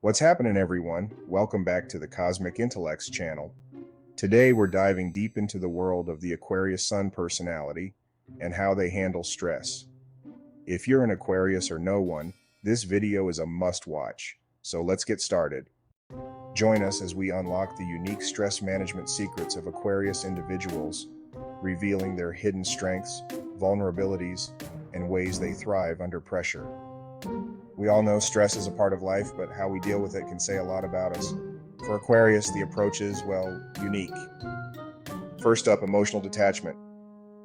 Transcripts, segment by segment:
What's happening, everyone? Welcome back to the Cosmic Intellects channel. Today, we're diving deep into the world of the Aquarius Sun personality and how they handle stress. If you're an Aquarius or know one, this video is a must-watch. So let's get started. Join us as we unlock the unique stress management secrets of Aquarius individuals, revealing their hidden strengths, vulnerabilities, and ways they thrive under pressure. We all know stress is a part of life, but how we deal with it can say a lot about us. For Aquarius, the approach is, well, unique. First up, emotional detachment.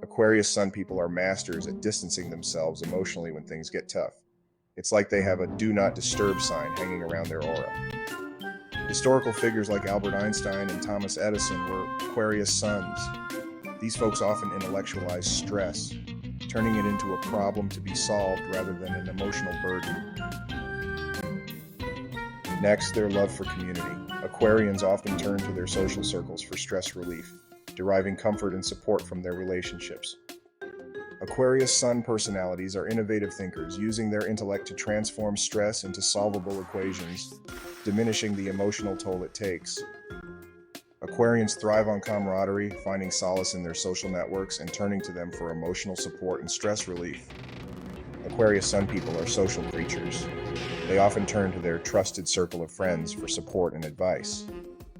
Aquarius Sun people are masters at distancing themselves emotionally when things get tough. It's like they have a do not disturb sign hanging around their aura. Historical figures like Albert Einstein and Thomas Edison were Aquarius Suns. These folks often intellectualize stress, turning it into a problem to be solved rather than an emotional burden. Next, their love for community. Aquarians often turn to their social circles for stress relief, deriving comfort and support from their relationships. Aquarius Sun personalities are innovative thinkers, using their intellect to transform stress into solvable equations, diminishing the emotional toll it takes. Aquarians thrive on camaraderie, finding solace in their social networks and turning to them for emotional support and stress relief. Aquarius Sun people are social creatures. They often turn to their trusted circle of friends for support and advice.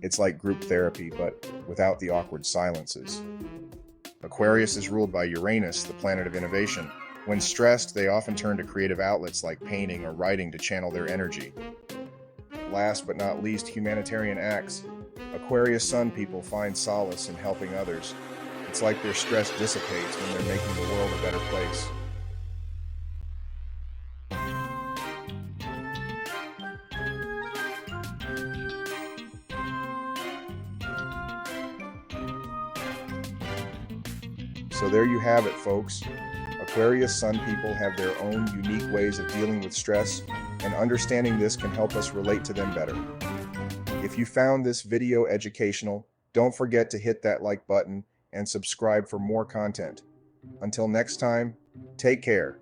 It's like group therapy, but without the awkward silences. Aquarius is ruled by Uranus, the planet of innovation. When stressed, they often turn to creative outlets like painting or writing to channel their energy. Last but not least, humanitarian acts. Aquarius Sun people find solace in helping others. It's like their stress dissipates when they're making the world a better place. So there you have it, folks. Aquarius Sun people have their own unique ways of dealing with stress, and understanding this can help us relate to them better. If you found this video educational, don't forget to hit that like button and subscribe for more content. Until next time, take care.